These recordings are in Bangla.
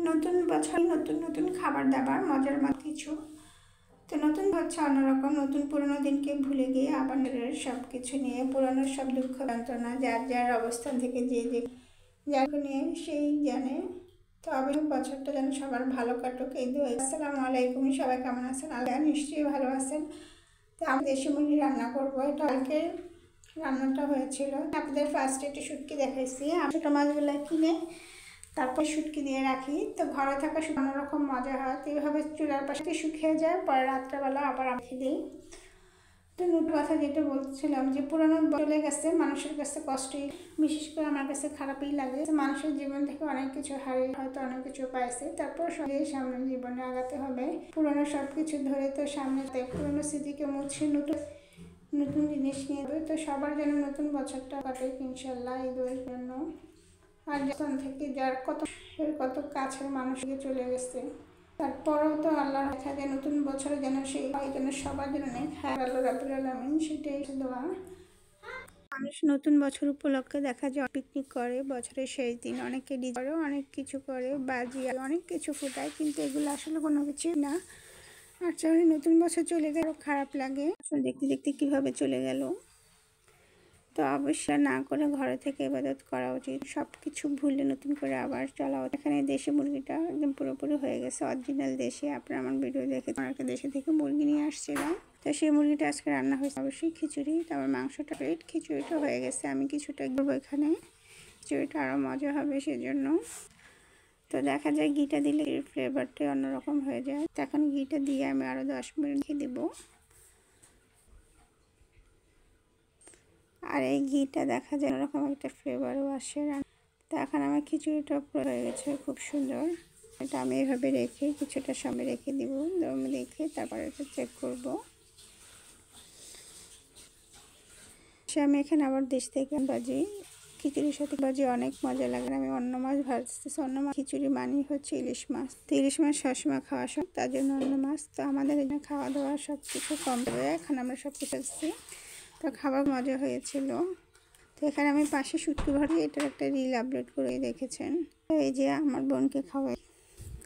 নতুন বছর নতুন নতুন খাবার দাবার মজার কিছু। তো নতুন হচ্ছে অন্যরকম, নতুন পুরনো দিনকে ভুলে গিয়ে আবার সব কিছু নিয়ে পুরনো সব দুঃখ যন্ত্রণা যার যার অবস্থান থেকে যে যে যাকে নিয়ে সেই জানে। তো আমি বছরটা যেন সবার ভালো কাটুক এই দু। আসসালামু আলাইকুম, সবাই কেমন আছেন? আল্লাহ নিশ্চয়ই ভালো আছেন। তো আমি দেশি মুরগি রান্না করবো। এটা কালকে রান্নাটা হয়েছিল। আপনাদের ফার্স্টে একটু শুটকি দেখাইছি। আমি ছোটো মাছগুলো কিনে তারপর শুটকি দিয়ে রাখি। তো ঘরে থাকা অন্যরকম মজা হয়। তো এইভাবে চুলার পাশে শুকিয়ে যায়, পরে রাত্রেবেলা আবার আমি দিই। তো নতুন কথা যেটা বলছিলাম যে পুরোনো চলে গেছে, মানুষের কাছে কষ্টই, বিশেষ করে আমার কাছে খারাপই লাগে। মানুষের জীবন থেকে অনেক কিছু হারিয়ে হয়তো অনেক কিছু পাইছে, তারপর সঙ্গে সামনে জীবনে আগাতে হবে। পুরোনো সব কিছু ধরে তো সামনে পুরোনো স্মৃতিকে মুছে নতুন নতুন জিনিস নিয়ে দেবে। তো সবার যেন নতুন বছরটা কাটে ইনশাল্লাহ এই দুয়ের জন্য। আর যখন থেকে যার কত কত কাছের মানুষকে চলে গেছে, তারপরেও তো আল্লাহর কথা যে নতুন বছরে যেন সেই হয়, যেন সবার জন্য নেই। হ্যাঁ, আল্লাহ রাব্বুল আলামিন সেটাই দোয়া। মানুষ নতুন বছর উপলক্ষে দেখা যায় পিকনিক করে, বছরের শেষ দিন অনেকে করে, অনেক কিছু করে, বাজি অনেক কিছু ফুটায়, কিন্তু এগুলো আসলে কোনো কিছু না। আর যখন নতুন বছর চলে গেল খারাপ লাগে, আসলে দেখতে দেখতে কীভাবে চলে গেল। তো অবশ্যই না করে ঘরে থেকে ইবাদত করা উচিত, সব কিছু ভুলে নতুন করে আবার চলা উচিত। এখানে দেশি মুরগিটা একদম পুরোপুরি হয়ে গেছে, অরিজিনাল দেশি। আপনারা আমার ভিডিও দেখে একটা দেশে থেকে মুরগি নিয়ে আসছিলাম। তো সেই মুরগিটা আজকে রান্না হয়েছে অবশ্যই খিচুড়ি, তারপর মাংসটা রেড, খিচুড়িটা হয়ে গেছে। আমি কিছুটা করবো এখানে, খিচুড়িটা আরও মজা হবে সেজন্য। তো দেখা যায় ঘিটা দিলে ফ্লেভারটা অন্যরকম হয়ে যায়। তো এখন ঘিটা দিয়ে আমি আরও 10 মিনিট ঘি দেবো। আর এই ঘিটা দেখা যায় এরকম একটা ফ্লেভারও আসে। তো এখন আমার খিচুড়িটা হয়ে গেছে খুব সুন্দর। এটা আমি এভাবে রেখে কিছুটা সময় রেখে দিব, দম রেখে তারপরে এটা চেক করবো। আমি এখানে আবার দেশ থেকে ভাজি, খিচুড়ির সাথে ভাজি অনেক মজা লাগে। আমি অন্য মাছ ভাজতেছি, অন্য মাছ খিচুড়ি মানেই হচ্ছে ইলিশ মাছ। তো ইলিশ মাছ সবসময় খাওয়া সব, তার জন্য অন্য মাছ। তো আমাদের এখানে খাওয়া দাওয়া সব কিছু কম হয়ে এখন আমরা সব কিছু আসছি। তো খাবার মজা হয়েছিল। তো এখানে আমি পাশে শুটকি ভাজি, এটার একটা রিল আপলোড করে দেখেছেন। এই যে আমার বোনকে খাওয়াই,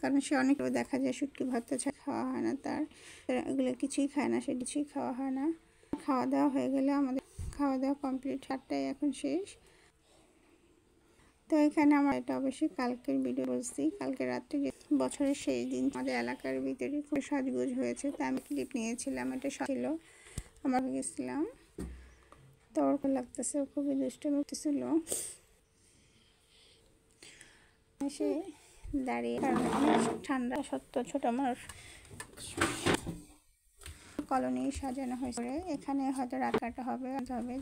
কারণ সে অনেক দেখা যায় শুটকি ভর্তা ছাড়া খাওয়া হয় না তার, এগুলো কিছুই খায় না, সে কিছুই খাওয়া হয় না। খাওয়া দাওয়া হয়ে গেলে আমাদের খাওয়া দাওয়া কমপ্লিট, 8টায় এখন শেষ। তো এখানে আমার এটা অবশ্যই কালকের ভিডিও বলছি, কালকে রাত্রে বছরের শেষ দিন আমাদের এলাকার ভিতরে খুব সাজগোজ হয়েছে। তো আমি ক্লিপ নিয়েছিলাম, এটা ছিল আমার গেছিলাম। তো ওর লাগতেছে, খুবই দুষ্টমি করতেছিল। সে দাঁড়িয়ে, কারণ অনেক ঠান্ডা সত্য ছোট মানুষ কলোনি সাজানো হয়েছে। এখানে হয়তো রাত কাটা হবে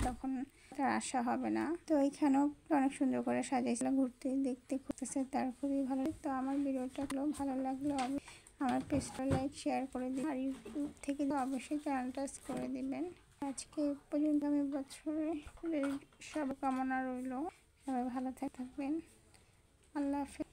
তখন তার আশা হবে না। তো এখানেও অনেক সুন্দর করে সাজিয়েছিল, ঘুরতে দেখতে ঘুরতেছে, তার খুবই ভালো। তো আমার ভিডিওটা ভালো লাগলো আমার পেজটা লাইক শেয়ার করে দিন, আর ইউটিউব থেকে অবশ্যই চ্যানেলটা করে দিবেন। আজকে পর্যন্ত আমি বছরের সব কামনা রইল, সবাই ভালো থাকবেন। আল্লাহ হাফেজ।